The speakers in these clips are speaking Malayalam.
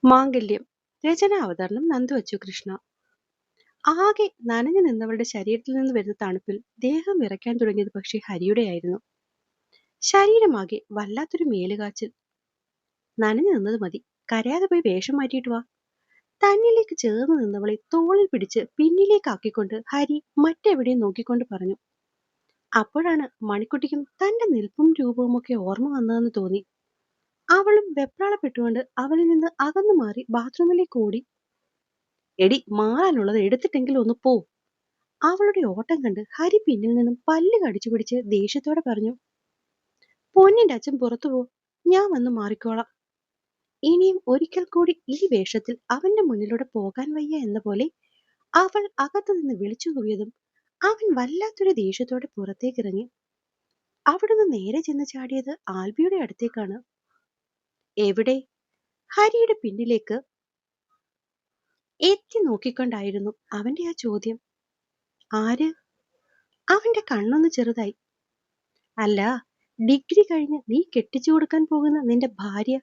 മാംഗല്യം. രചന അവതരണം നന്ദു അച്ചുകൃഷ്ണ. ആകെ നനഞ്ഞു നിന്നവളുടെ ശരീരത്തിൽ നിന്ന് വരുന്ന തണുപ്പിൽ ദേഹം വിറയ്ക്കാൻ തുടങ്ങിയത് പക്ഷേ ഹരിയുടെയായിരുന്നു. ശരീരമാകെ വല്ലാത്തൊരു മേലുകാച്ചിൽ. നനഞ്ഞു നിന്നത് മതി, കരയാതെ പോയി വേഷം മാറ്റിയിട്ട് വാ. തന്നിലേക്ക് ചേർന്ന് നിന്നവളെ തോളിൽ പിടിച്ച് പിന്നിലേക്കാക്കിക്കൊണ്ട് ഹരി മറ്റെവിടെയും നോക്കിക്കൊണ്ട് പറഞ്ഞു. അപ്പോഴാണ് മണിക്കുട്ടിക്കും തന്റെ നിൽപ്പും രൂപവുമൊക്കെ ഓർമ്മ വന്നതെന്ന് തോന്നി. അവളും വെപ്രാളപ്പെട്ടുകൊണ്ട് അവനിൽ നിന്ന് അകന്നു മാറി ബാത്റൂമിലേക്ക് ഓടി. എടി, മാറാനുള്ളത് എടുത്തിട്ടെങ്കിലും ഒന്ന് പോ. അവളുടെ ഓട്ടം കണ്ട് ഹരി പിന്നിൽ നിന്നും പല്ല് കടിച്ചു പിടിച്ച് ദേഷ്യത്തോടെ പറഞ്ഞു. പൊന്നിന്റെ അച്ഛൻ പുറത്തു പോ, ഞാൻ വന്ന് മാറിക്കോളാം. ഇനിയും ഒരിക്കൽ കൂടി ഈ വേഷത്തിൽ അവന്റെ മുന്നിലൂടെ പോകാൻ വയ്യ എന്ന പോലെ അവൾ അകത്തു നിന്ന് വിളിച്ചു കൂവിയതും അവൻ വല്ലാത്തൊരു ദേഷ്യത്തോടെ പുറത്തേക്കിറങ്ങി. അവിടുന്ന് നേരെ ചെന്ന് ചാടിയത് ആൽബിയുടെ അടുത്തേക്കാണ്. എവിടെ? ഹരിയുടെ പിന്നിലേക്ക് എത്തി നോക്കിക്കൊണ്ടായിരുന്നു അവന്റെ ആ ചോദ്യം. ആര്? അവന്റെ കണ്ണൊന്ന് ചെറുതായി. അല്ല, ഡിഗ്രി കഴിഞ്ഞ് നീ കെട്ടിച്ചു കൊടുക്കാൻ പോകുന്ന നിന്റെ ഭാര്യ,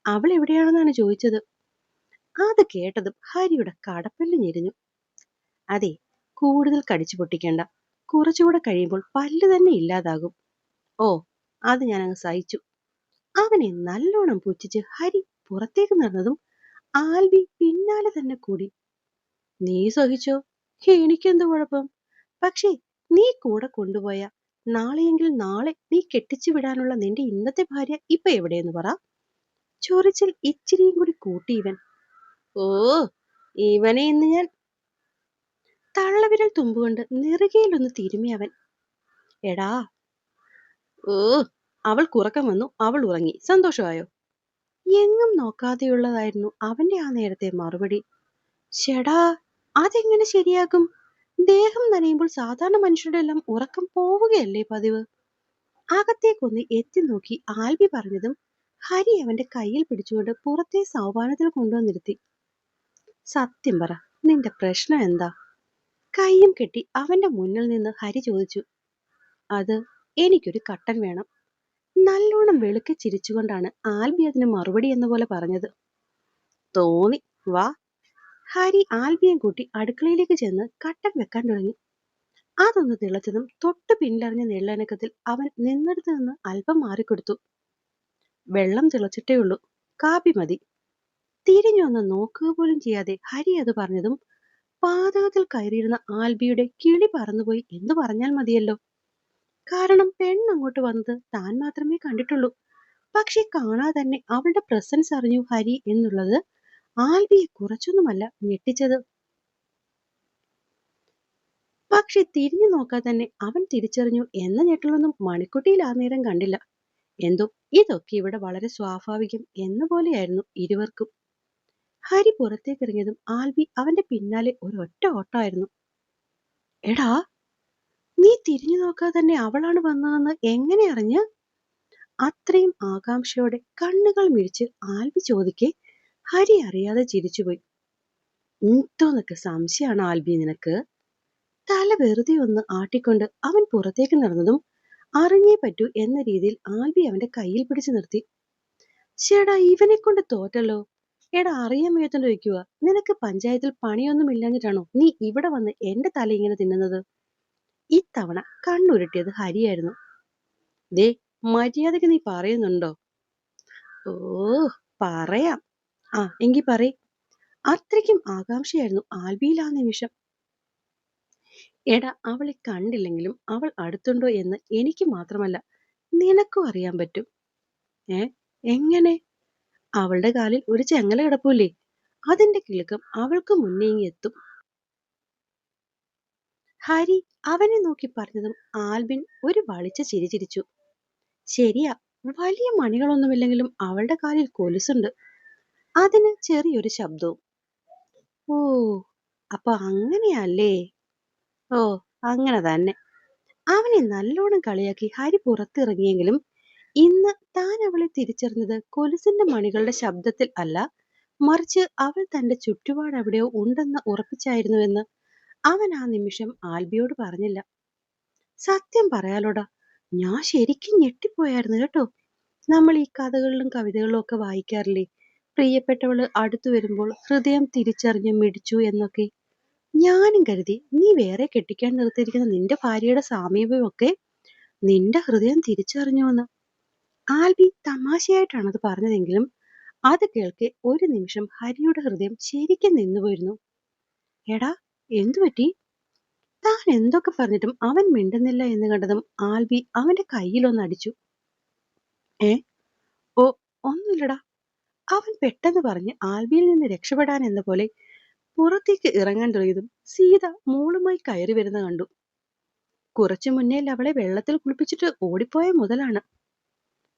അവൾ എവിടെയാണെന്നാണ് ചോദിച്ചത്. അത് കേട്ടതും ഹരിയുടെ കടപ്പല്ല് ഞെരിഞ്ഞു. അതെ, കൂടുതൽ കടിച്ചു പൊട്ടിക്കണ്ട, കുറച്ചുകൂടെ കഴിയുമ്പോൾ പല്ല് തന്നെ ഇല്ലാതാകും. ഓ, അത് ഞാൻ അങ്ങ് സഹിച്ചു. അവനെ നല്ലോണം പുച്ഛിച്ച് ഹരി പുറത്തേക്ക് നടന്നതും ആൽബി പിന്നാലെ തന്നെ കൂടി. നീ സഹിച്ചോ, എനിക്കെന്ത് കുഴപ്പം? പക്ഷേ നീ കൂടെ കൊണ്ടുപോയ നാളെയെങ്കിൽ നാളെ നീ കെട്ടിച്ചു വിടാനുള്ള നിന്റെ ഇന്നത്തെ ഭാര്യ ഇപ്പൊ എവിടെയെന്ന് പറ. ചൊറിച്ചിൽ ഇച്ചിരിയും കൂടി കൂട്ടി ഇവൻ. ഓ, ഇവനെ ഇന്ന് ഞാൻ. തള്ളവിരൽ തുമ്പുകൊണ്ട് നെറുകയിലൊന്ന് തിരുമി അവൻ. എടാ. ഓ, അവൾ കുറക്കം വന്നു, അവൾ ഉറങ്ങി, സന്തോഷമായോ? എങ്ങും നോക്കാതെയുള്ളതായിരുന്നു അവന്റെ ആ നേരത്തെ മറുപടി. ഷെടാ, അതെങ്ങനെ ശരിയാകും? ദേഹം നനയുമ്പോൾ സാധാരണ മനുഷ്യരുടെ എല്ലാം ഉറക്കം പോവുകയല്ലേ പതിവ്? അകത്തേക്കൊന്ന് എത്തി നോക്കി ആൽബി പറഞ്ഞതും ഹരി അവന്റെ കയ്യിൽ പിടിച്ചുകൊണ്ട് പുറത്തെ സൗപാനത്തിൽ കൊണ്ടുവന്നിരുത്തി. സത്യം പറ, നിന്റെ പ്രശ്നം എന്താ? കയ്യും കെട്ടി അവന്റെ മുന്നിൽ നിന്ന് ഹരി ചോദിച്ചു. അത്, എനിക്കൊരു കട്ടൻ വേണം. നല്ലോണം വെളുക്കെ ചിരിച്ചുകൊണ്ടാണ് ആൽബി അതിന് മറുപടി എന്ന പോലെ പറഞ്ഞത്. തോന്നി, വാ. ഹരി ആൽബിയെ കൂട്ടി അടുക്കളയിലേക്ക് ചെന്ന് കട്ടൻ വെക്കാൻ തുടങ്ങി. അതൊന്ന് തിളച്ചതും തൊട്ടു പിന്നിലറിഞ്ഞ നെള്ളനക്കത്തിൽ അവൻ നിന്നിടത്ത് നിന്ന് അല്പം മാറിക്കൊടുത്തു. വെള്ളം തിളച്ചിട്ടേ ഉള്ളൂ, കാപ്പി മതി. തിരിഞ്ഞൊന്ന് നോക്കുക പോലും ചെയ്യാതെ ഹരി അത് പറഞ്ഞതും പാതകത്തിൽ കയറിയിരുന്ന ആൽബിയുടെ കിളി പറന്നുപോയി എന്ന് പറഞ്ഞാൽ മതിയല്ലോ. കാരണം പെണ്ണങ്ങോട്ട് വന്നത് താൻ മാത്രമേ കണ്ടിട്ടുള്ളൂ. പക്ഷെ കാണാതെ തന്നെ അവളുടെ പ്രസൻസ് അറിഞ്ഞു ഹരി എന്നുള്ളത് ആൽബിയെ കുറച്ചൊന്നുമല്ല ഞെട്ടിച്ചത്. പക്ഷെ തിരിഞ്ഞു നോക്കാതെ തന്നെ അവൻ തിരിച്ചറിഞ്ഞു എന്ന ഞെട്ടലൊന്നും മണിക്കുട്ടിയിൽ ആ നേരം കണ്ടില്ല. എന്തോ ഇതൊക്കെ ഇവിടെ വളരെ സ്വാഭാവികം എന്ന പോലെയായിരുന്നു ഇരുവർക്കും. ഹരി പുറത്തേക്കിറങ്ങിയതും ആൽബി അവന്റെ പിന്നാലെ ഒരൊറ്റ ഓട്ടമായിരുന്നു. എടാ, നീ തിരിഞ്ഞു നോക്കാതെ തന്നെ അവളാണ് വന്നതെന്ന് എങ്ങനെ അറിഞ്ഞ്? അത്രയും ആകാംക്ഷയോടെ കണ്ണുകൾ മിഴിച്ച് ആൽബി ചോദിക്കെ ഹരി അറിയാതെ ചിരിച്ചുപോയി. എന്തോന്നൊക്കെ സംശയമാണ് ആൽബി നിനക്ക്? തല വെറുതെ ഒന്ന് ആട്ടിക്കൊണ്ട് അവൻ പുറത്തേക്ക് നടന്നതും അറിഞ്ഞേ പറ്റൂ എന്ന രീതിയിൽ ആൽബി അവന്റെ കയ്യിൽ പിടിച്ചു നിർത്തി. ചേടാ, ഇവനെ കൊണ്ട് തോറ്റല്ലോ. എടാ, അറിയാൻ വയ്യാത്തോണ്ട് ചോദിക്കുക, നിനക്ക് പഞ്ചായത്തിൽ പണിയൊന്നും ഇല്ലാഞ്ഞിട്ടാണോ നീ ഇവിടെ വന്ന് എന്റെ തല ഇങ്ങനെ തിന്നുന്നത്? ഇത്തവണ കണ്ണുരുട്ടിയത് ഹരിയായിരുന്നു. ദേ, മര്യാദക്ക് നീ പറയുന്നുണ്ടോ? ഓ, പറയാം. ആ, എങ്കി പറയ്. അത്രയ്ക്കും ആകാംക്ഷയായിരുന്നു ആൽബിയിൽ ആ നിമിഷം. എടാ, അവളെ കണ്ടില്ലെങ്കിലും അവൾ അടുത്തുണ്ടോ എന്ന് എനിക്ക് മാത്രമല്ല നിനക്കും അറിയാൻ പറ്റും. ഏ, എങ്ങനെ? അവളുടെ കാലിൽ ഒരു ചെങ്ങല കിടപ്പൂലേ, അതിന്റെ കിളുക്കം അവൾക്ക് മുന്നേ ഇങ്ങ് എത്തും. ഹരി അവനെ നോക്കി പറഞ്ഞതും ആൽബിൻ ഒരു വളിച്ച ചിരി ചിരിച്ചു. ശരിയാ, വലിയ മണികളൊന്നുമില്ലെങ്കിലും അവളുടെ കാലിൽ കൊലുസുണ്ട്. അതിന് ചെറിയൊരു ശബ്ദവും. ഓ, അപ്പൊ അങ്ങനെയല്ലേ? ഓ, അങ്ങനെ തന്നെ. അവനെ നല്ലോണം കളിയാക്കി ഹരി പുറത്തിറങ്ങിയെങ്കിലും ഇന്ന് താൻ അവളെ തിരിച്ചറിഞ്ഞത് കൊലുസിന്റെ മണികളുടെ ശബ്ദത്തിൽ അല്ല, മറിച്ച് അവൾ തന്റെ ചുറ്റുപാട് എവിടെയോ ഉണ്ടെന്ന് ഉറപ്പിച്ചായിരുന്നുവെന്ന് അവൻ ആ നിമിഷം ആൽബിയോട് പറഞ്ഞില്ല. സത്യം പറയാലോടാ, ഞാൻ ശരിക്കും ഞെട്ടിപ്പോയായിരുന്നു കേട്ടോ. നമ്മൾ ഈ കഥകളിലും കവിതകളിലും ഒക്കെ വായിക്കാറില്ലേ, പ്രിയപ്പെട്ടവള് അടുത്തു വരുമ്പോൾ ഹൃദയം തിരിച്ചറിഞ്ഞ് മിടിച്ചു എന്നൊക്കെ. ഞാനും കരുതി നീ വേറെ കെട്ടിക്കാൻ നിർത്തിയിരിക്കുന്ന നിന്റെ ഭാര്യയുടെ സാമീപ്യമൊക്കെ നിന്റെ ഹൃദയം തിരിച്ചറിഞ്ഞുവെന്ന്. ആൽബി തമാശയായിട്ടാണത് പറഞ്ഞതെങ്കിലും അത് കേൾക്കെ ഒരു നിമിഷം ഹരിയുടെ ഹൃദയം ശരിക്കും നിന്നുപോയിരുന്നു. എടാ, എന്തുപറ്റി? താൻ എന്തൊക്കെ പറഞ്ഞിട്ടും അവൻ മിണ്ടുന്നില്ല എന്ന് കണ്ടതും ആൽബി അവന്റെ കയ്യിലൊന്നടിച്ചു. ഏ ഓ, ഒന്നുമില്ലടാ, അവൻ പെട്ടെന്ന് പറഞ്ഞ് ആൽബിയിൽ നിന്ന് രക്ഷപ്പെടാൻ എന്ന പോലെ പുറത്തേക്ക് ഇറങ്ങാൻ തുടങ്ങിയതും സീത മോളുമായി കയറി വരുന്ന കണ്ടു. കുറച്ചു മുന്നേ അവളെ വെള്ളത്തിൽ കുളിപ്പിച്ചിട്ട് ഓടിപ്പോയ മുതലാണ്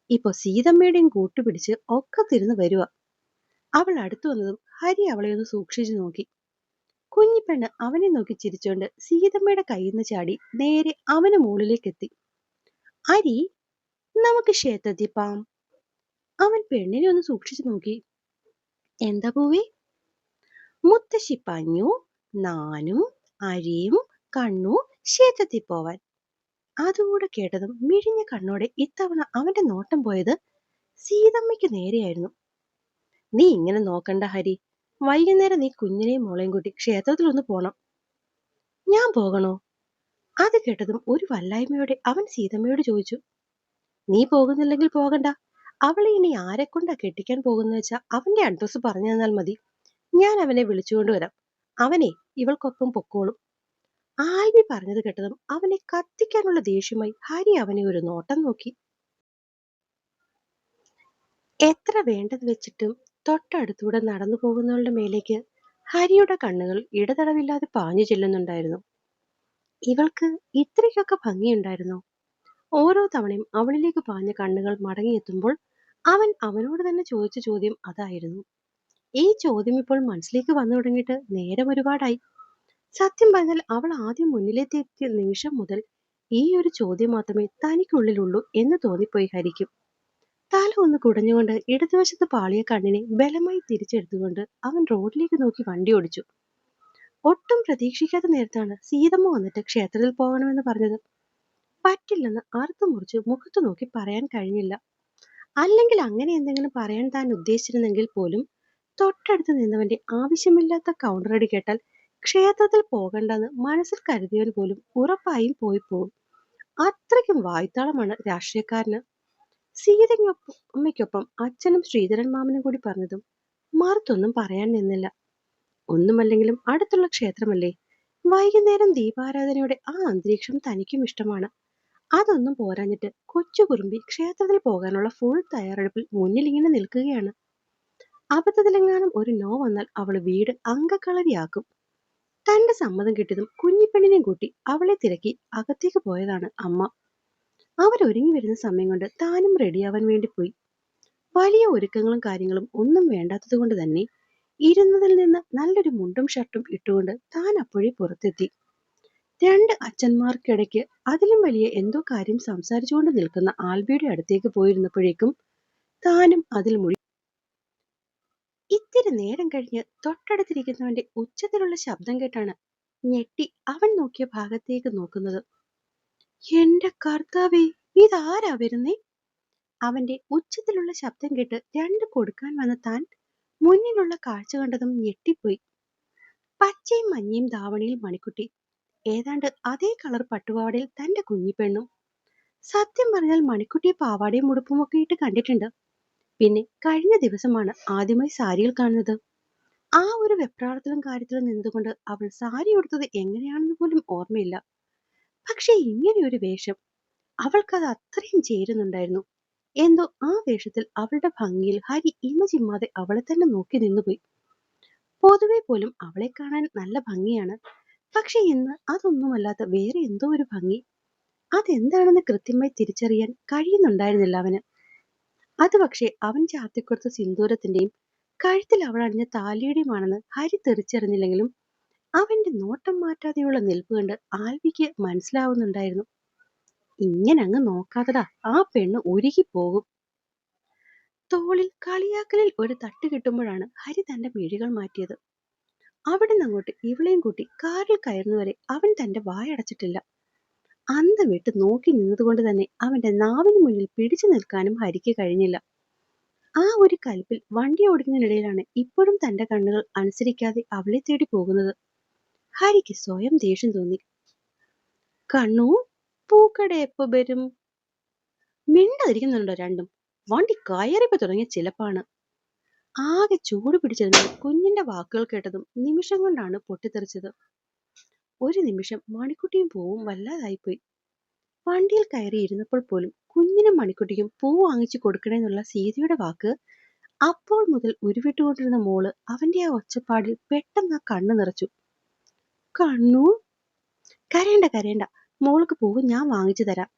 ഇപ്പൊ സീതമ്മയുടെയും കൂട്ടുപിടിച്ച് ഒക്കത്തിരുന്ന് വരുക. അവൾ അടുത്തു വന്നതും ഹരി അവളെ ഒന്ന് സൂക്ഷിച്ചു നോക്കി. കുഞ്ഞിപ്പെണ്ണ് അവനെ നോക്കി ചിരിച്ചോണ്ട് സീതമ്മയുടെ കയ്യിൽ നിന്ന് ചാടി നേരെ അവന് മുകളിലേക്ക് എത്തി. അരി, നമുക്ക് ക്ഷേത്രത്തിൽ പാം. അവൻ പെണ്ണിനെ ഒന്ന് സൂക്ഷിച്ചു നോക്കി. എന്താ പൂവേ? മുത്തശ്ശി പറഞ്ഞു നാനും അരിയും കണ്ണു ക്ഷേത്രത്തിൽ പോവാൻ. അതുകൂടെ കേട്ടതും മിഴിഞ്ഞ കണ്ണോടെ ഇത്തവണ അവന്റെ നോട്ടം പോയത് സീതമ്മയ്ക്ക് നേരെയായിരുന്നു. നീ ഇങ്ങനെ നോക്കണ്ട ഹരി, വൈകുന്നേരം നീ കുഞ്ഞിനെയും മോളെയും കൂട്ടി ക്ഷേത്രത്തിൽ ഒന്ന് പോണം. ഞാൻ പോകണോ? അത് കേട്ടതും ഒരു വല്ലായ്മയോടെ അവൻ സീതമ്മയോട് ചോദിച്ചു. നീ പോകുന്നില്ലെങ്കിൽ പോകണ്ട. അവളെ ഇനി ആരെക്കൊണ്ടാ കെട്ടിക്കാൻ പോകുന്ന വെച്ചാ അവന്റെ അഡ്രസ്സ് പറഞ്ഞു തന്നാൽ മതി. ഞാൻ അവനെ വിളിച്ചുകൊണ്ടുവരാം. അവനെ ഇവൾക്കൊപ്പം പൊക്കോളും. ആൽബി പറഞ്ഞത് കേട്ടതും അവനെ കത്തിക്കാനുള്ള ദേഷ്യമായി ഹരി അവനെ ഒരു നോട്ടം നോക്കി. എത്ര വേണ്ടെന്ന് വെച്ചിട്ടും തൊട്ടടുത്തൂടെ നടന്നു പോകുന്നവളുടെ മേലേക്ക് ഹരിയുടെ കണ്ണുകൾ ഇടതടവില്ലാതെ പാഞ്ഞു ചെല്ലുന്നുണ്ടായിരുന്നു. ഇവൾക്ക് ഇത്രയ്ക്കൊക്കെ ഭംഗിയുണ്ടായിരുന്നോ? ഓരോ തവണയും അവളിലേക്ക് പാഞ്ഞ കണ്ണുകൾ മടങ്ങിയെത്തുമ്പോൾ അവൻ അവനോട് തന്നെ ചോദിച്ച ചോദ്യം അതായിരുന്നു. ഈ ചോദ്യം ഇപ്പോൾ മനസ്സിലേക്ക് വന്നു തുടങ്ങിയിട്ട് നേരം ഒരുപാടായി. സത്യം പറഞ്ഞാൽ അവൾ ആദ്യം മുന്നിലെത്തിയ നിമിഷം മുതൽ ഈ ഒരു ചോദ്യം മാത്രമേ തനിക്കുള്ളിലുള്ളൂ എന്ന് തോന്നിപ്പോയി ഹരിക്കും. തല ഒന്ന് കുടഞ്ഞുകൊണ്ട് ഇടതുവശത്ത് പാളിയ കണ്ണിനെ ബലമായി തിരിച്ചെടുത്തുകൊണ്ട് അവൻ റോഡിലേക്ക് നോക്കി വണ്ടി ഓടിച്ചു. ഒട്ടും പ്രതീക്ഷിക്കാത്ത നേരത്താണ് സീതമ്മ വന്നിട്ട് ക്ഷേത്രത്തിൽ പോകണമെന്ന് പറഞ്ഞത്. പറ്റില്ലെന്ന് അറുത്തു മുറിച്ച് മുഖത്തു നോക്കി പറയാൻ കഴിഞ്ഞില്ല. അല്ലെങ്കിൽ അങ്ങനെ എന്തെങ്കിലും പറയാൻ താൻ ഉദ്ദേശിച്ചിരുന്നെങ്കിൽ പോലും തൊട്ടടുത്ത് നിന്നവന്റെ ആവശ്യമില്ലാത്ത കൗണ്ടറടി കേട്ടാൽ ക്ഷേത്രത്തിൽ പോകണ്ടെന്ന് മനസ്സിൽ കരുതിയവൻ പോലും ഉറപ്പായും പോയി പോകും. അത്രയ്ക്കും വായ്ത്താളമാണ് രാഷ്ട്രീയക്കാരന്. സീതയ്ക്കൊപ്പം അച്ഛനും ശ്രീധരൻ മാമനും കൂടി പറഞ്ഞതും മറുത്തൊന്നും പറയാൻ നിന്നില്ല. ഒന്നുമല്ലെങ്കിലും അടുത്തുള്ള ക്ഷേത്രമല്ലേ, വൈകുന്നേരം ദീപാരാധനയുടെ ആ അന്തരീക്ഷം തനിക്കും ഇഷ്ടമാണ്. അതൊന്നും പോരാഞ്ഞിട്ട് കൊച്ചു കുറുമ്പി ക്ഷേത്രത്തിൽ പോകാനുള്ള ഫുൾ തയ്യാറെടുപ്പിൽ മുന്നിലിങ്ങനെ നിൽക്കുകയാണ്. അബദ്ധത്തിലെങ്ങാനും ഒരു നോ വന്നാൽ അവള് വീട് അങ്കക്കളരിയാക്കും. തന്റെ സമ്മതം കിട്ടിയതും കുഞ്ഞിപ്പെണ്ണിനെയും കൂട്ടി അവളെ തിരക്കി അകത്തേക്ക് പോയതാണ് അമ്മ. അവരൊരുങ്ങി വരുന്ന സമയം കൊണ്ട് താനും റെഡിയാവാൻ വേണ്ടി പോയി. വലിയ ഒരുക്കങ്ങളും കാര്യങ്ങളും ഒന്നും വേണ്ടാത്തത് കൊണ്ട് തന്നെ ഇരുന്നതിൽ നിന്ന് നല്ലൊരു മുണ്ടും ഷർട്ടും ഇട്ടുകൊണ്ട് താൻ അപ്പോഴേ പുറത്തെത്തി. രണ്ട് അച്ഛന്മാർക്കിടയ്ക്ക് അതിലും വലിയ എന്തോ കാര്യം സംസാരിച്ചുകൊണ്ട് നിൽക്കുന്ന ആൽബിയുടെ അടുത്തേക്ക് പോയിരുന്നപ്പോഴേക്കും താനും അതിൽ മുഴി. ഇത്തിരി നേരം കഴിഞ്ഞ് തൊട്ടടുത്തിരിക്കുന്നവന്റെ ഉച്ചത്തിലുള്ള ശബ്ദം കേട്ടാണ് ഞെട്ടി അവൻ നോക്കിയ ഭാഗത്തേക്ക് നോക്കുന്നത്. എന്റെ കർത്താവേ, ഇതാരാ വരുന്നേ? അവന്റെ ഉച്ചത്തിലുള്ള ശബ്ദം കേട്ട് രണ്ട് കൊടുക്കാൻ വന്ന താൻ മുന്നിലുള്ള കാഴ്ച കണ്ടതും ഞെട്ടിപ്പോയി. പച്ചയും മഞ്ഞയും ധാവണിയിൽ മണിക്കുട്ടി, ഏതാണ്ട് അതേ കളർ പട്ടുപാവാടയിൽ തന്റെ കുഞ്ഞിപ്പെണ്ണും. സത്യം പറഞ്ഞാൽ മണിക്കുട്ടിയെ പാവാടയും ഉടുപ്പുമൊക്കെ ഇട്ട് കണ്ടിട്ടുണ്ട്. പിന്നെ കഴിഞ്ഞ ദിവസമാണ് ആദ്യമായി സാരിയിൽ കാണുന്നത്. ആ ഒരു വെപ്രാളത്തിലും കാര്യത്തിലും നിന്നുകൊണ്ട് അവൾ സാരി ഉടുത്തത് എങ്ങനെയാണെന്ന് പോലും ഓർമ്മയില്ല. പക്ഷെ ഇങ്ങനെയൊരു വേഷം അവൾക്കത് അത്രയും ചേരുന്നുണ്ടായിരുന്നു. എന്തോ ആ വേഷത്തിൽ അവളുടെ ഭംഗിയിൽ ഹരി ഇമചിമ്മാതെ അവളെ തന്നെ നോക്കി നിന്നുപോയി. പൊതുവെ പോലും അവളെ കാണാൻ നല്ല ഭംഗിയാണ്. പക്ഷെ ഇന്ന് അതൊന്നുമല്ലാത്ത വേറെ എന്തോ ഒരു ഭംഗി. അതെന്താണെന്ന് കൃത്യമായി തിരിച്ചറിയാൻ കഴിയുന്നുണ്ടായിരുന്നില്ല അവന്. അത് പക്ഷെ അവൻ ചാർത്തിക്കൊടുത്ത സിന്ദൂരത്തിന്റെയും കഴുത്തിൽ അവൾ അണിഞ്ഞ താലിയുടെയുമാണെന്ന് ഹരി തെറിച്ചറിഞ്ഞില്ലെങ്കിലും അവന്റെ നോട്ടം മാറ്റാതെയുള്ള നിൽപ്പ് കണ്ട് ആൽവിക്ക് മനസ്സിലാവുന്നുണ്ടായിരുന്നു. ഇങ്ങനെ അങ്ങ് നോക്കാതെടാ, ആ പെണ്ണ് ഉരുകിപ്പോകും. തോളിൽ കളിയാക്കലിൽ ഒരു തട്ട് കിട്ടുമ്പോഴാണ് ഹരി തന്റെ മിഴികൾ മാറ്റിയത്. അവിടെ നിന്ന് അങ്ങോട്ട് ഇവളെയും കൂട്ടി കാറിൽ കയറുന്നവരെ അവൻ തന്റെ വായടച്ചിട്ടില്ല. അന്തം വിട്ട് നോക്കി നിന്നതുകൊണ്ട് തന്നെ അവന്റെ നാവിന് മുന്നിൽ പിടിച്ചു നിൽക്കാനും ഹരിക്ക് കഴിഞ്ഞില്ല. ആ ഒരു കലിപ്പിൽ വണ്ടി ഓടിക്കുന്നതിനിടയിലാണ് ഇപ്പോഴും തന്റെ കണ്ണുകൾ അനുസരിക്കാതെ അവളെ തേടി പോകുന്നത്. ഹരിക്ക് സ്വയം ദേഷ്യം തോന്നി. കണ്ണു, പൂക്കട എപ്പോ വരും? മിണ്ടാതിരിക്കുന്നുണ്ടോ രണ്ടും? വണ്ടി കയറിപ്പോ തുടങ്ങിയ ചിലപ്പാണ്. ആകെ ചൂട് പിടിച്ചിരുന്ന കുഞ്ഞിന്റെ വാക്കുകൾ കേട്ടതും നിമിഷം കൊണ്ടാണ് പൊട്ടിത്തെറിച്ചത്. ഒരു നിമിഷം മണിക്കുട്ടിയും പൂവും വല്ലാതായിപ്പോയി. വണ്ടിയിൽ കയറി ഇരുന്നപ്പോൾ പോലും കുഞ്ഞിനും മണിക്കുട്ടിക്കും പൂ വാങ്ങിച്ചു കൊടുക്കണേന്നുള്ള സീതയുടെ വാക്ക് അപ്പോൾ മുതൽ ഉരുവിട്ടുകൊണ്ടിരുന്ന മോള് അവന്റെ ആ ഒച്ചപ്പാടിൽ പെട്ടെന്ന് ആ കണ്ണു നിറച്ചു. കണ്ണു, കരയണ്ട കരയണ്ട, മോൾക്ക് പൂവ് ഞാൻ വാങ്ങിച്ചു തരാം.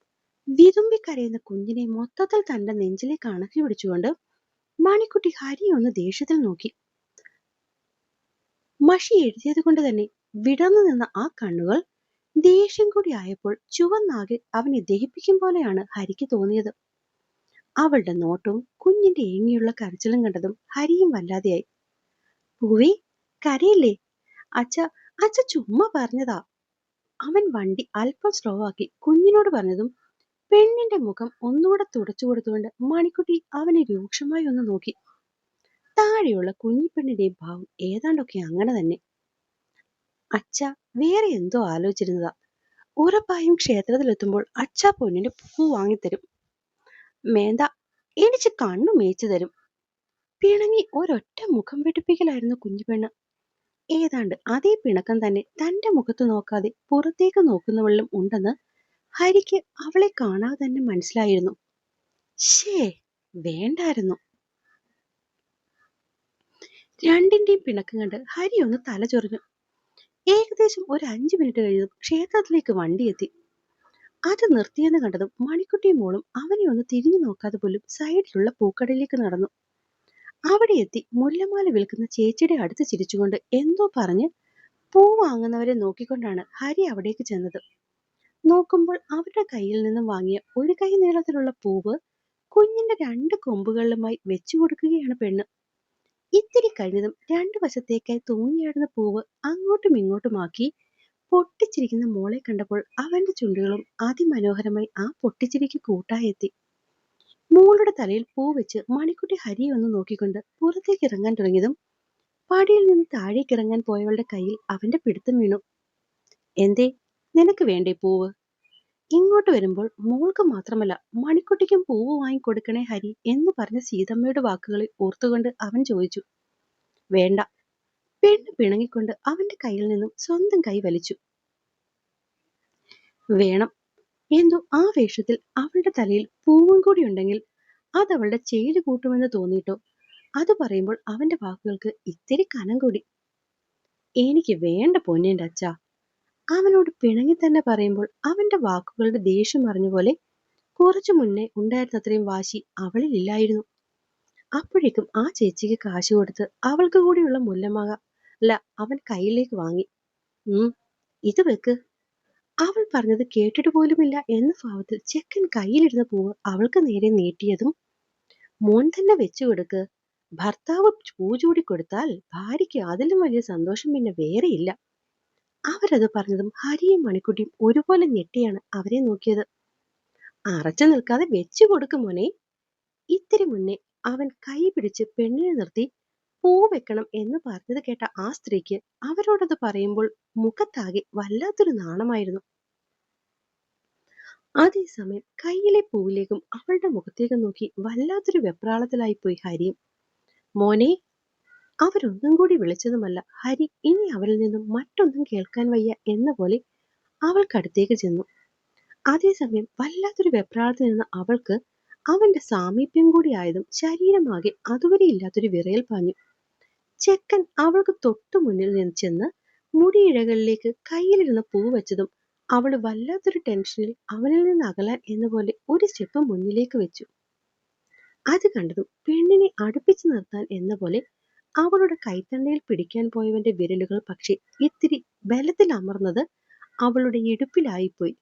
വിതുമ്പി കരയുന്ന കുഞ്ഞിനെ മൊത്തത്തിൽ തന്റെ നെഞ്ചിലേക്ക് അണക്കി പിടിച്ചുകൊണ്ട് മണിക്കുട്ടി ഹരിയെ ഒന്ന് ദേഷ്യത്തിൽ നോക്കി. മഷി എഴുതിയത് കൊണ്ട് തന്നെ വിടർന്നു നിന്ന ആ കണ്ണുകൾ ദേഷ്യം കൂടി ആയപ്പോൾ ചുവന്നാകെ അവനെ ദഹിപ്പിക്കും പോലെയാണ് ഹരിക്ക് തോന്നിയത്. അവളുടെ നോട്ടവും കുഞ്ഞിന്റെ ഏങ്ങിയുള്ള കരച്ചിലും കണ്ടതും ഹരിയും വല്ലാതെയായി. പൂവി, കരയില്ലേ? അച്ഛ അച്ഛ ചുമ്മാ പറഞ്ഞതാ. അവൻ വണ്ടി അല്പം സ്ലോ ആക്കി കുഞ്ഞിനോട് പറഞ്ഞതും പെണ്ണിന്റെ മുഖം ഒന്നുകൂടെ തുടച്ചു കൊടുത്തുകൊണ്ട് മണിക്കുട്ടി അവനെ രൂക്ഷമായി ഒന്ന് നോക്കി. താഴെയുള്ള കുഞ്ഞിപ്പെണ്ണിന്റെ ഭാവം ഏതാണ്ടൊക്കെ അങ്ങനെ തന്നെ. അച്ഛ വേറെ എന്തോ ആലോചിച്ചിരുന്നതാ. ഉറപ്പായും ക്ഷേത്രത്തിലെത്തുമ്പോൾ അച്ഛ പൊന്നിന്റെ പൂ വാങ്ങിത്തരും. മേന്ത, എനിക്ക് കണ്ണു മേച്ചു തരും. പിണങ്ങി ഒരൊറ്റ മുഖം വെട്ടിപ്പിക്കലായിരുന്നു കുഞ്ഞുപെണ്ണ്. ഏതാണ്ട് അതേ പിണക്കം തന്നെ തന്റെ മുഖത്ത് നോക്കാതെ പുറത്തേക്ക് നോക്കുന്നവളിലും ഉണ്ടെന്ന് ഹരിക്ക് അവളെ കാണാതെ തന്നെ മനസ്സിലായിരുന്നു. ശേ, വേണ്ടായിരുന്നു. രണ്ടിന്റെയും പിണക്കം കണ്ട് ഹരി ഒന്ന് തലചൊറിഞ്ഞു. ഏകദേശം ഒരു 5 മിനിറ്റ് കഴിഞ്ഞതും ക്ഷേത്രത്തിലേക്ക് വണ്ടി എത്തി. അത് നിർത്തിയെന്ന് കണ്ടതും മണിക്കുട്ടിയും മോളും അവനെ ഒന്ന് തിരിഞ്ഞു നോക്കാതെ പോലും സൈഡിലുള്ള പൂക്കടയിലേക്ക് നടന്നു. അവിടെ എത്തി മുല്ലമാല വിൽക്കുന്ന ചേച്ചിയുടെ അടുത്ത് ചിരിച്ചുകൊണ്ട് എന്തോ പറഞ്ഞ് പൂ വാങ്ങുന്നവരെ നോക്കിക്കൊണ്ടാണ് ഹരി അവിടേക്ക് ചെന്നത്. നോക്കുമ്പോൾ അവരുടെ കയ്യിൽ നിന്നും വാങ്ങിയ ഒരു കൈ നീളത്തിലുള്ള പൂവ് കുഞ്ഞിന്റെ 2 കൊമ്പുകളിലുമായി വെച്ചു കൊടുക്കുകയാണ് പെണ്ണ്. ഇത്തിരി കഴിഞ്ഞതും 2 വശത്തേക്കായി തൂങ്ങിയാടുന്ന പൂവ് അങ്ങോട്ടും ഇങ്ങോട്ടുമാക്കി പൊട്ടിച്ചിരിക്കുന്ന മോളെ കണ്ടപ്പോൾ അവന്റെ ചുണ്ടുകളും അതിമനോഹരമായി ആ പൊട്ടിച്ചിരിക്ക് കൂട്ടായെത്തി. മോളുടെ തലയിൽ പൂ വെച്ച് മണിക്കുട്ടി ഹരിയെ ഒന്ന് നോക്കിക്കൊണ്ട് പുറത്തേക്ക് ഇറങ്ങാൻ തുടങ്ങിയതും പടിയിൽ നിന്ന് താഴേക്ക് ഇറങ്ങാൻ പോയവളുടെ കയ്യിൽ അവന്റെ പിടുത്തം വീണു. എന്തേ, നിനക്ക് വേണ്ടേ പൂവ്? ഇങ്ങോട്ട് വരുമ്പോൾ മോൾക്ക് മാത്രമല്ല മണിക്കുട്ടിക്കും പൂവ് വാങ്ങിക്കൊടുക്കണേ ഹരി എന്ന് പറഞ്ഞ സീതമ്മയുടെ വാക്കുകളെ ഓർത്തുകൊണ്ട് അവൻ ചോദിച്ചു. വേണ്ട. പെണ്ണ് പിണങ്ങിക്കൊണ്ട് അവന്റെ കയ്യിൽ നിന്നും സ്വന്തം കൈ വലിച്ചു. വേണം. എന്തോ ആ വേഷത്തിൽ അവളുടെ തലയിൽ പൂവും കൂടി ഉണ്ടെങ്കിൽ അത് അവളുടെ ചേല് കൂട്ടുമെന്ന് തോന്നിയിട്ടോ അത് പറയുമ്പോൾ അവന്റെ വാക്കുകൾക്ക് ഇത്തിരി കനം കൂടി. എനിക്ക് വേണ്ട പൊന്നേന്റെ അച്ഛാ. അവനോട് പിണങ്ങി തന്നെ പറയുമ്പോൾ അവന്റെ വാക്കുകളുടെ ദേഷ്യം അറിഞ്ഞ പോലെ കുറച്ചു മുന്നേ ഉണ്ടായിരുന്നത്രയും വാശി അവളിൽ ഇല്ലായിരുന്നു. അപ്പോഴേക്കും ആ ചേച്ചിക്ക് കാശ് കൊടുത്ത് അവൾക്ക് കൂടിയുള്ള മുല്ലമാക അല്ല അവൻ കയ്യിലേക്ക് വാങ്ങി. ഇത് വെക്ക്. അവൾ പറഞ്ഞത് കേട്ടിട്ട് പോലുമില്ല എന്ന ഭാവത്തിൽ ചെക്കൻ കയ്യിലിരുന്ന പൂവ് അവൾക്ക് നേരെ നീട്ടിയതും മോൻ തന്നെ വെച്ചു കൊടുക്ക്. ഭർത്താവ് പൂ ചൂടിക്കൊടുത്താൽ ഭാര്യയ്ക്ക് അതിലും വലിയ സന്തോഷം പിന്നെ വേറെയില്ല. അവരത് പറഞ്ഞതും ഹരിയും മണിക്കുട്ടിയും ഒരുപോലെ ഞെട്ടിയാണ് അവരെ നോക്കിയത്. അറച്ചു നിൽക്കാതെ വെച്ചു കൊടുക്കും മോനെ. ഇത്തിരി മുന്നേ അവൻ കൈ പിടിച്ച് പെണ്ണിനെ നിർത്തി പൂ വെക്കണം എന്ന് പറഞ്ഞത് കേട്ട ആ സ്ത്രീക്ക് അവരോടത് പറയുമ്പോൾ മുഖത്താകെ വല്ലാത്തൊരു നാണമായിരുന്നു. അതേസമയം കയ്യിലെ പൂവിലേക്കും അവളുടെ മുഖത്തേക്കും നോക്കി വല്ലാത്തൊരു വെപ്രാളത്തിലായി പോയി ഹരിയും. മോനെ, അവരൊന്നും കൂടി വിളിച്ചതുമല്ല ഹരി ഇനി അവരിൽ നിന്നും മറ്റൊന്നും കേൾക്കാൻ വയ്യ എന്ന പോലെ അവൾക്കടുത്തേക്ക് ചെന്നു. അതേസമയം വല്ലാത്തൊരു വെപ്രാളത്തിൽ നിന്ന് അവൾക്ക് അവന്റെ സാമീപ്യം കൂടിയായതും ശരീരമാകെ അതുവരെ ഇല്ലാത്തൊരു വിറയൽ പാഞ്ഞു. ചെക്കൻ അവൾക്ക് തൊട്ടു മുന്നിൽ നിന്ന് ചെന്ന് മുടിയിഴകളിലേക്ക് കയ്യിലിരുന്ന പൂ വെച്ചതും അവള് വല്ലാത്തൊരു ടെൻഷനിൽ അവനിൽ നിന്ന് അകലാൻ എന്ന പോലെ ഒരു സ്റ്റെപ്പ് മുന്നിലേക്ക് വെച്ചു. അത് കണ്ടതും പെണ്ണിനെ അടുപ്പിച്ചു നിർത്താൻ എന്ന പോലെ അവളുടെ കൈത്തണ്ടയിൽ പിടിക്കാൻ പോയവന്റെ വിരലുകൾ പക്ഷെ ഇത്തിരി ബലത്തിൽ അമർന്നത് അവളുടെ ഇടുപ്പിലായിപ്പോയി.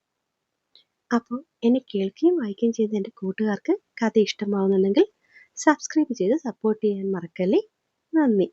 അപ്പോൾ എന്നെ കേൾക്കുകയും വായിക്കുകയും ചെയ്ത എൻ്റെ കൂട്ടുകാർക്ക് കഥ ഇഷ്ടമാവുന്നുണ്ടെങ്കിൽ സബ്സ്ക്രൈബ് ചെയ്ത് സപ്പോർട്ട് ചെയ്യാൻ മറക്കല്ലേ. നന്ദി.